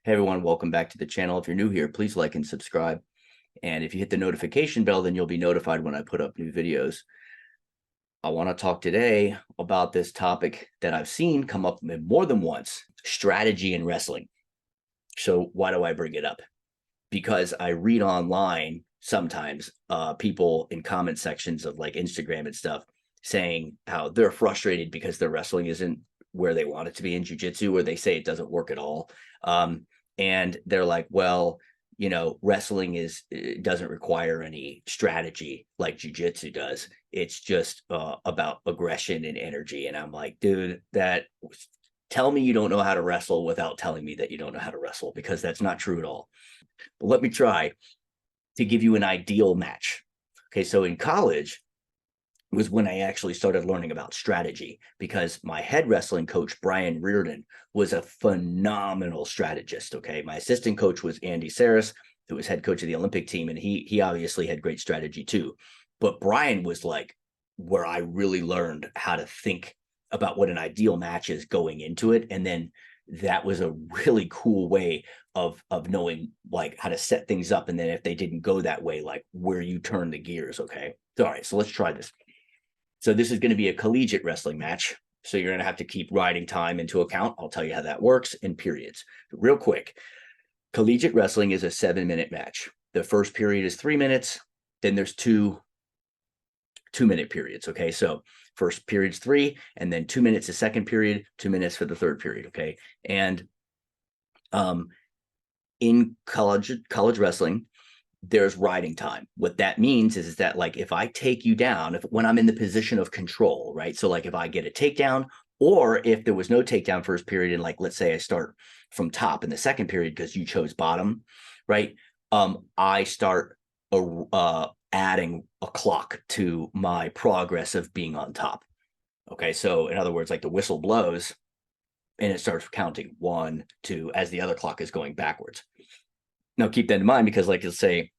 Hey everyone, welcome back to the channel. If you're new here, please like and subscribe. And if you hit the notification bell, then you'll be notified when I put up new videos. I want to talk today about this topic that I've seen come up more than once, strategy in wrestling. So why do I bring it up? Because I read online sometimes people in comment sections of like Instagram and stuff saying how they're frustrated because their wrestling isn't where they want it to be in jiu-jitsu, or they say it doesn't work at all. And they're like, well, wrestling it doesn't require any strategy like jiu-jitsu does. It's just about aggression and energy. And I'm like, dude, tell me you don't know how to wrestle without telling me that you don't know how to wrestle, because that's not true at all. But let me try to give you an ideal match. Okay, so in college was when I actually started learning about strategy, because my head wrestling coach, Brian Reardon, was a phenomenal strategist. Okay, my assistant coach was Andy Seras, who was head coach of the Olympic team, and he obviously had great strategy too. But Brian was like where I really learned how to think about what an ideal match is going into it, and then that was a really cool way of knowing like how to set things up, and then if they didn't go that way, like where you turn the gears. Okay, all right, so let's try this. So this is going to be a collegiate wrestling match. So you're going to have to keep riding time into account. I'll tell you how that works in periods. Real quick, collegiate wrestling is a 7-minute match. The first period is 3 minutes. Then there's two 2-minute periods. Okay, so first period's 3, and then 2 minutes the second period, 2 minutes for the third period. Okay, and in college wrestling, there's riding time. What that means is that like if I take you down, when I'm in the position of control, right? So like if I get a takedown, or if there was no takedown first period, and like let's say I start from top in the second period because you chose bottom, right? I start adding a clock to my progress of being on top. Okay, so in other words, like the whistle blows and it starts counting 1, 2 as the other clock is going backwards. Now keep that in mind, because like let's say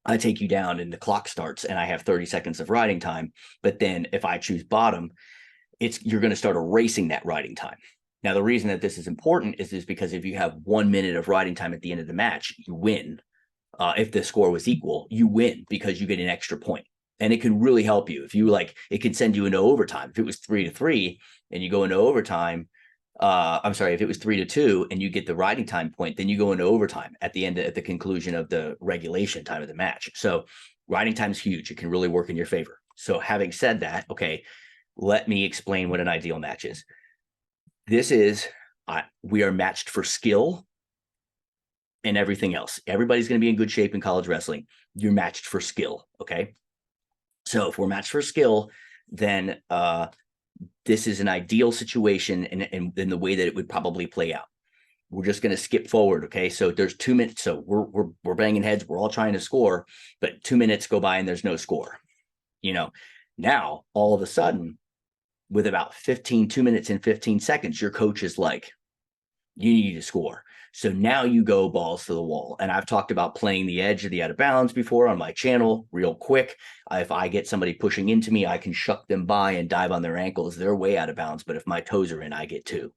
I take you down and the clock starts and I have 30 seconds of riding time, but then if I choose bottom, you're going to start erasing that riding time. Now the reason that this is important is because if you have 1 minute of riding time at the end of the match, you win. If the score was equal, you win because you get an extra point. And it can really help you if you like. It can send you into overtime. If it was 3-3 and you go into overtime, I'm sorry, if it was 3-2 and you get the riding time point, then you go into overtime at the conclusion of the regulation time of the match. So riding time is huge. It can really work in your favor. So having said that, okay, let me explain what an ideal match is. We are matched for skill and everything else. Everybody's going to be in good shape in college wrestling. You're matched for skill. Okay. So if we're matched for skill, then this is an ideal situation in the way that it would probably play out. We're just going to skip forward. Okay, so there's 2 minutes. So we're banging heads. We're all trying to score, but 2 minutes go by and there's no score. Now all of a sudden, with about 2 minutes and 15 seconds, your coach is like, you need to score. So now you go balls to the wall. And I've talked about playing the edge of the out of bounds before on my channel real quick. If I get somebody pushing into me, I can shuck them by and dive on their ankles. They're way out of bounds. But if my toes are in, I get 2.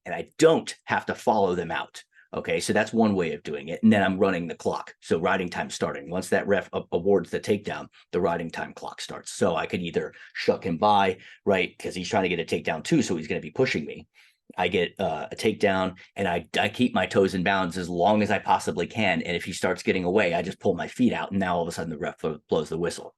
And I don't have to follow them out. Okay, so that's one way of doing it. And then I'm running the clock. So riding time starting. Once that ref awards the takedown, the riding time clock starts. So I could either shuck him by, right, because he's trying to get a takedown too, so he's going to be pushing me. I get a takedown, and I keep my toes in bounds as long as I possibly can. And if he starts getting away, I just pull my feet out, and now all of a sudden the ref blows the whistle.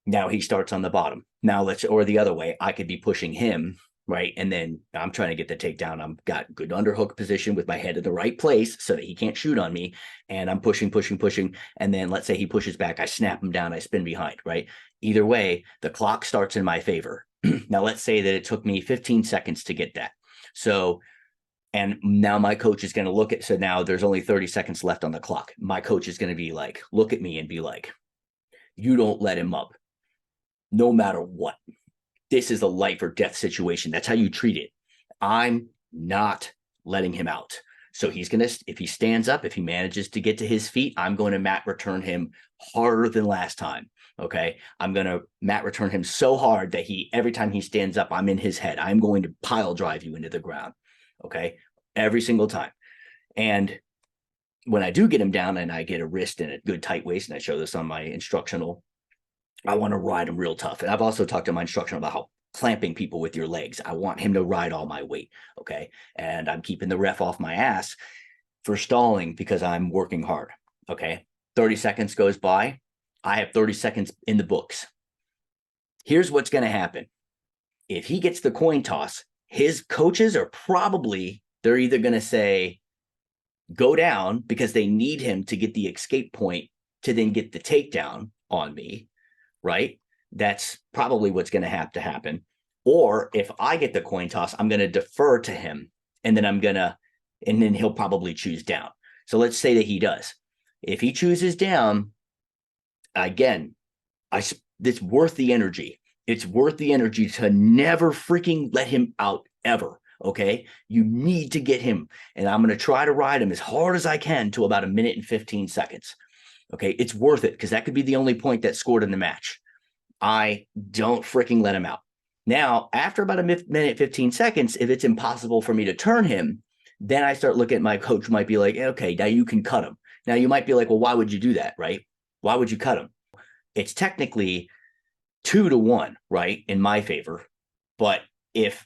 Now he starts on the bottom. Now or the other way, I could be pushing him, right? And then I'm trying to get the takedown. I've got good underhook position with my head in the right place so that he can't shoot on me. And I'm pushing. And then let's say he pushes back. I snap him down. I spin behind, right? Either way, the clock starts in my favor. Now let's say that it took me 15 seconds to get that. So, and now my coach is going to look at, so now there's only 30 seconds left on the clock. My coach is going to be like, look at me and be like, you don't let him up no matter what. This is a life or death situation. That's how you treat it. I'm not letting him out. So he's going to, if he stands up, if he manages to get to his feet, I'm going to mat return him harder than last time. Okay, I'm going to mat return him so hard that every time he stands up, I'm in his head. I'm going to pile drive you into the ground. Okay, every single time. And when I do get him down and I get a wrist and a good tight waist, and I show this on my instructional, I want to ride him real tough. And I've also talked to my instructional about how clamping people with your legs, I want him to ride all my weight. Okay. And I'm keeping the ref off my ass for stalling because I'm working hard. Okay. 30 seconds goes by. I have 30 seconds in the books. Here's what's going to happen. If he gets the coin toss, his coaches are probably, they're either going to say, go down because they need him to get the escape point to then get the takedown on me, right? That's probably what's going to have to happen. Or if I get the coin toss, I'm going to defer to him and then he'll probably choose down. So let's say that he does. If he chooses down, again, it's worth the energy. It's worth the energy to never freaking let him out ever. Okay. You need to get him. And I'm going to try to ride him as hard as I can to about 1 minute and 15 seconds. Okay. It's worth it because that could be the only point that's scored in the match. I don't freaking let him out. Now, after about 1 minute, 15 seconds, if it's impossible for me to turn him, then I start looking at my coach might be like, okay, now you can cut him. Now you might be like, well, why would you do that? Right? Why would you cut him? It's technically 2-1, right? In my favor. But if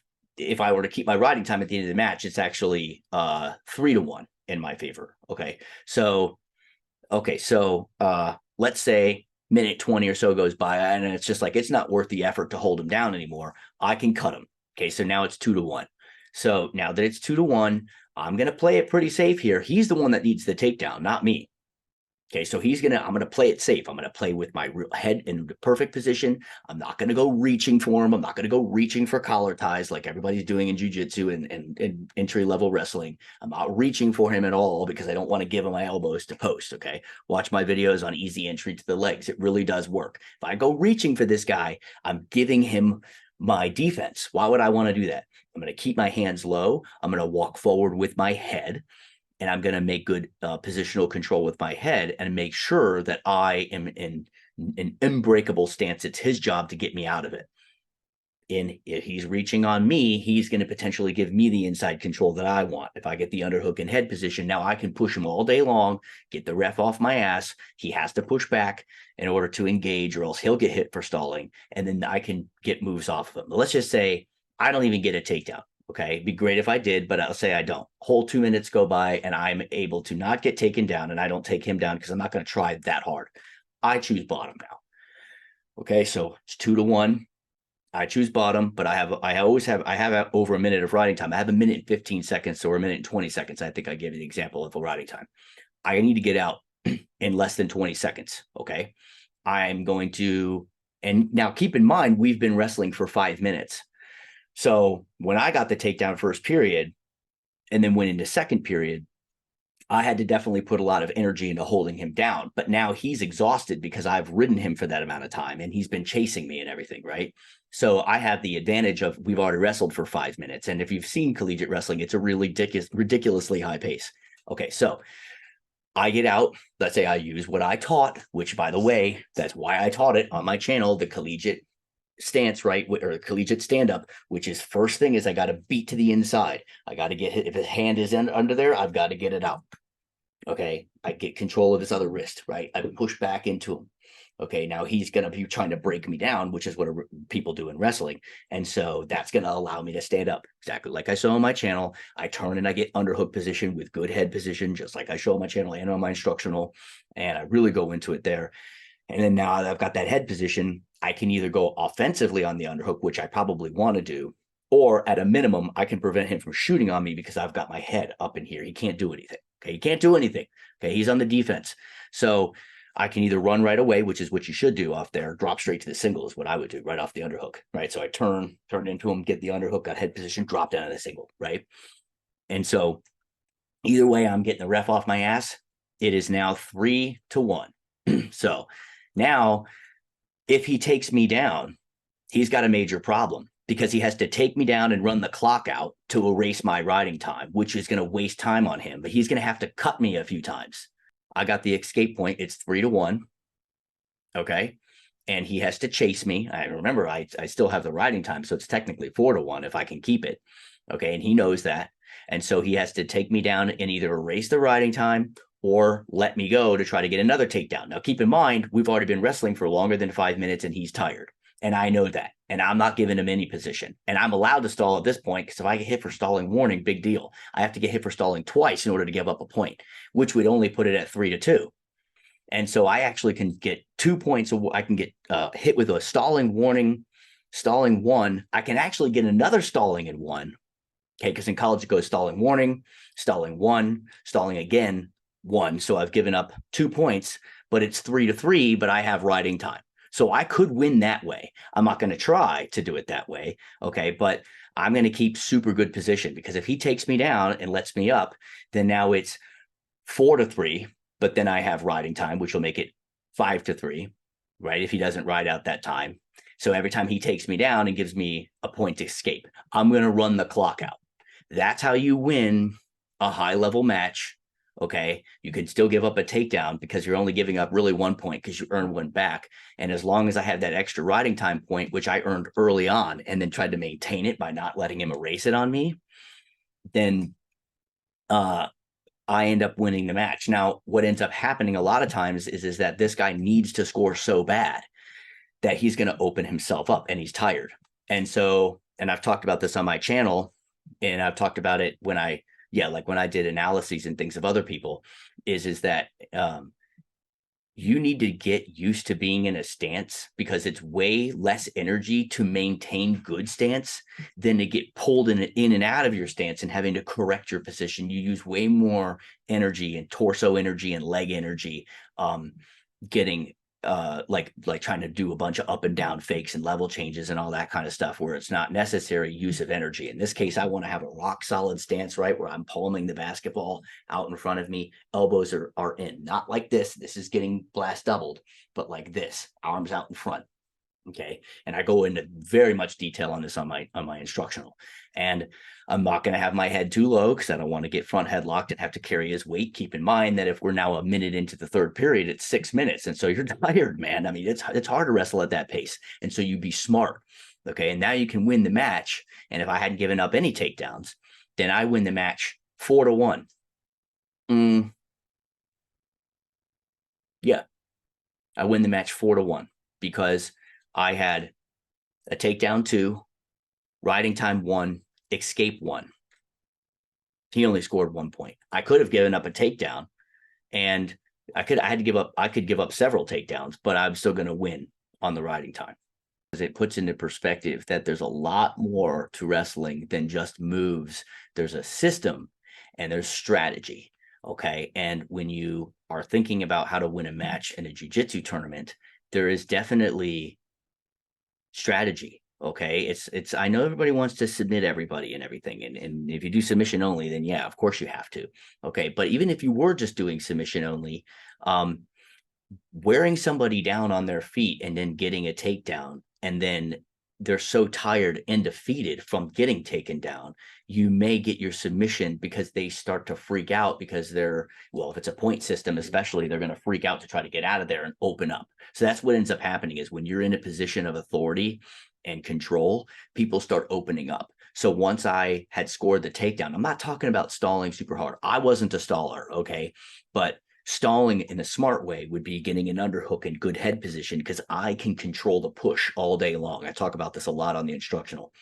I were to keep my riding time at the end of the match, it's actually 3-1 in my favor. Okay. So let's say minute 20 or so goes by and it's just like, it's not worth the effort to hold him down anymore. I can cut him. Okay. So now it's 2-1. So now that it's 2-1, I'm going to play it pretty safe here. He's the one that needs the takedown, not me. Okay, so I'm going to play it safe. I'm going to play with my head in the perfect position. I'm not going to go reaching for him. I'm not going to go reaching for collar ties like everybody's doing in jiu-jitsu and entry-level wrestling. I'm not reaching for him at all because I don't want to give him my elbows to post, okay? Watch my videos on easy entry to the legs. It really does work. If I go reaching for this guy, I'm giving him my defense. Why would I want to do that? I'm going to keep my hands low. I'm going to walk forward with my head. And I'm going to make good positional control with my head and make sure that I am in an unbreakable stance. It's his job to get me out of it. And if he's reaching on me, he's going to potentially give me the inside control that I want. If I get the underhook and head position, now I can push him all day long, get the ref off my ass. He has to push back in order to engage or else he'll get hit for stalling. And then I can get moves off of him. But let's just say I don't even get a takedown. Okay, it'd be great if I did, but I'll say I don't. Whole 2 minutes go by and I'm able to not get taken down and I don't take him down because I'm not going to try that hard. I choose bottom now. Okay, so it's 2-1. I choose bottom, but I have over a minute of riding time. I have 1 minute and 15 seconds or 1 minute and 20 seconds. I think I gave you the example of a riding time. I need to get out in less than 20 seconds. Okay, I'm going to, and now keep in mind, we've been wrestling for 5 minutes. So when I got the takedown first period and then went into second period, I had to definitely put a lot of energy into holding him down. But now he's exhausted because I've ridden him for that amount of time and he's been chasing me and everything, right? So I have the advantage of we've already wrestled for 5 minutes. And if you've seen collegiate wrestling, it's a really ridiculously high pace. Okay, so I get out. Let's say I use what I taught, which, by the way, that's why I taught it on my channel, the collegiate stance, right? Or collegiate stand-up, which is first thing is I got to beat to the inside. I got to get hit. If his hand is under there, I've got to get it out. Okay. I get control of his other wrist, right? I push back into him. Okay. Now he's going to be trying to break me down, which is what people do in wrestling. And so that's going to allow me to stand up exactly like I show on my channel. I turn and I get underhook position with good head position, just like I show on my channel and on my instructional. And I really go into it there. And then now that I've got that head position, I can either go offensively on the underhook, which I probably want to do, or at a minimum, I can prevent him from shooting on me because I've got my head up in here. He can't do anything. Okay. He can't do anything. Okay. He's on the defense. So I can either run right away, which is what you should do off there, drop straight to the single is what I would do right off the underhook. Right. So I turn into him, get the underhook, got head position, drop down to the single. Right. And so either way, I'm getting the ref off my ass. It is now 3-1. So now, if he takes me down, he's got a major problem because he has to take me down and run the clock out to erase my riding time, which is going to waste time on him. But he's going to have to cut me a few times. I got the escape point. It's 3-1. Okay. And he has to chase me. I remember I still have the riding time. So it's technically 4-1 if I can keep it. Okay. And he knows that. And so he has to take me down and either erase the riding time or let me go to try to get another takedown. Now, keep in mind, we've already been wrestling for longer than 5 minutes and he's tired. And I know that. And I'm not giving him any position. And I'm allowed to stall at this point because if I get hit for stalling warning, big deal. I have to get hit for stalling twice in order to give up a point, which would only put it at 3-2. And so I actually can get 2 points. I can get hit with a stalling warning, stalling 1. I can actually get another stalling in 1. Okay, because in college it goes stalling warning, stalling 1, stalling again, 1. So I've given up 2 points, but it's 3-3, but I have riding time. So I could win that way. I'm not going to try to do it that way. Okay, but I'm going to keep super good position because if he takes me down and lets me up, then now it's 4-3, but then I have riding time, which will make it 5-3, right? If he doesn't ride out that time. So every time he takes me down and gives me a point to escape, I'm going to run the clock out. That's how you win a high level match. Okay. You can still give up a takedown because you're only giving up really 1 point because you earn 1 back. And as long as I have that extra riding time point, which I earned early on and then tried to maintain it by not letting him erase it on me, then I end up winning the match. Now, what ends up happening a lot of times is that this guy needs to score so bad that he's going to open himself up and he's tired. And so, and I've talked about this on my channel, and I've talked about it when I did analyses and things of other people, is that you need to get used to being in a stance because it's way less energy to maintain good stance than to get pulled in and out of your stance and having to correct your position. You use way more energy and torso energy and leg energy getting like trying to do a bunch of up and down fakes and level changes and all that kind of stuff where it's not necessary use of energy. In this case, I want to have a rock solid stance, right? Where I'm palming the basketball out in front of me. Elbows are in, not like this. This is getting blast doubled, but like this, arms out in front. Okay. And I go into very much detail on this on my instructional. And I'm not going to have my head too low because I don't want to get front headlocked and have to carry his weight. Keep in mind that if we're now a minute into the third period, it's 6 minutes. And so you're tired, man. I mean, it's hard to wrestle at that pace. And so you be smart. Okay. And now you can win the match. And if I hadn't given up any takedowns, then I win the match 4-1. Yeah. I win the match 4-1 because I had a takedown 2, riding time 1, escape 1. He only scored 1 point. I could have given up a takedown, and I could give up several takedowns, but I'm still going to win on the riding time. It puts into perspective that there's a lot more to wrestling than just moves. There's a system and there's strategy. Okay. And when you are thinking about how to win a match in a jiu-jitsu tournament, there is definitely strategy. Okay. It's I know everybody wants to submit everybody and everything. And if you do submission only, then yeah, of course you have to. Okay. But even if you were just doing submission only, wearing somebody down on their feet and then getting a takedown, and then they're so tired and defeated from getting taken down, you may get your submission because they start to freak out because if it's a point system, especially, they're going to freak out to try to get out of there and open up. So that's what ends up happening is when you're in a position of authority and control, people start opening up. So once I had scored the takedown, I'm not talking about stalling super hard. I wasn't a staller. Okay. But stalling in a smart way would be getting an underhook in good head position because I can control the push all day long. I talk about this a lot on the instructional.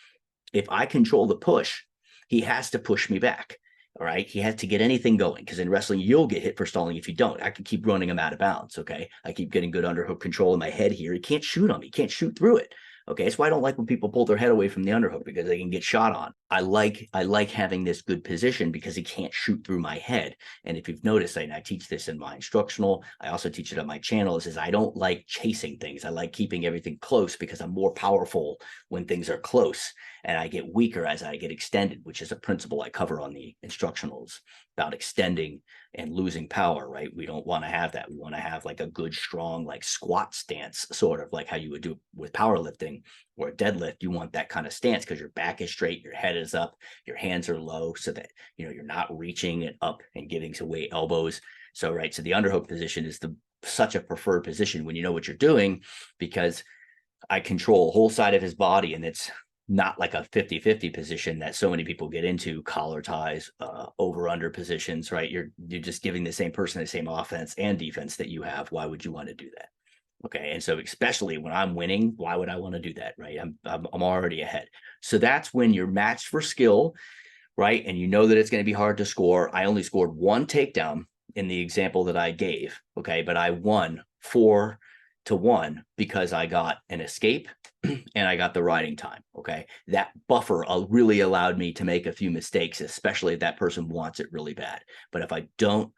If I control the push, he has to push me back. All right. He has to get anything going because in wrestling, you'll get hit for stalling if you don't. I can keep running him out of bounds. Okay. I keep getting good underhook control in my head here. He can't shoot on me. He can't shoot through it. Okay, that's why I don't like when people pull their head away from the underhook because they can get shot on. I like having this good position because he can't shoot through my head. And if you've noticed, and I teach this in my instructional, I also teach it on my channel, is I don't like chasing things. I like keeping everything close because I'm more powerful when things are close, and I get weaker as I get extended, which is a principle I cover on the instructionals about extending and losing power, right? We don't want to have that. We want to have like a good, strong, like squat stance, sort of like how you would do with powerlifting or a deadlift. You want that kind of stance because your back is straight, your head is up, your hands are low so that, you're not reaching it up and giving away elbows. So, right. So the underhook position is such a preferred position when you know what you're doing because I control a whole side of his body and it's not like a 50-50 position that so many people get into, collar ties, over under positions, right? You're just giving the same person the same offense and defense that you have. Why would you want to do that? Okay. And so especially when I'm winning, why would I want to do that? Right. I'm already ahead. So that's when you're matched for skill, right? And you know that it's going to be hard to score. I only scored one takedown in the example that I gave. Okay. But I won 4-1 because I got an escape and I got the riding time. Okay. That buffer really allowed me to make a few mistakes, especially if that person wants it really bad. But if I don't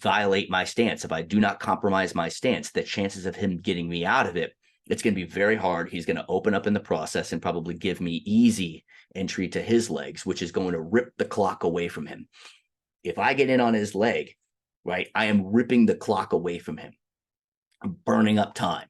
violate my stance, if I do not compromise my stance, the chances of him getting me out of it, it's going to be very hard. He's going to open up in the process and probably give me easy entry to his legs, which is going to rip the clock away from him. If I get in on his leg, right, I am ripping the clock away from him. I'm burning up time.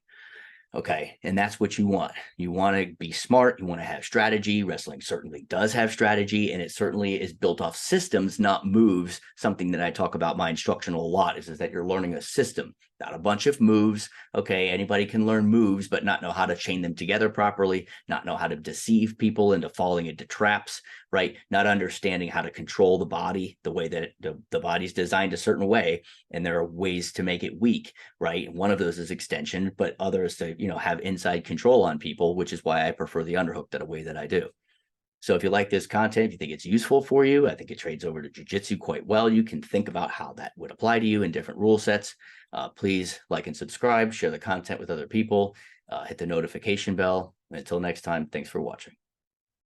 Okay. And that's what you want. You want to be smart. You want to have strategy. Wrestling certainly does have strategy, and it certainly is built off systems, not moves. Something that I talk about my instructional a lot is that you're learning a system, not a bunch of moves. Okay. Anybody can learn moves, but not know how to chain them together properly, not know how to deceive people into falling into traps, right? Not understanding how to control the body the way that the body's designed a certain way. And there are ways to make it weak, right? One of those is extension, but others to, have inside control on people, which is why I prefer the underhook that way that I do. So if you like this content, if you think it's useful for you, I think it trades over to jiu-jitsu quite well. You can think about how that would apply to you in different rule sets. Please like and subscribe, share the content with other people, hit the notification bell. And until next time, thanks for watching.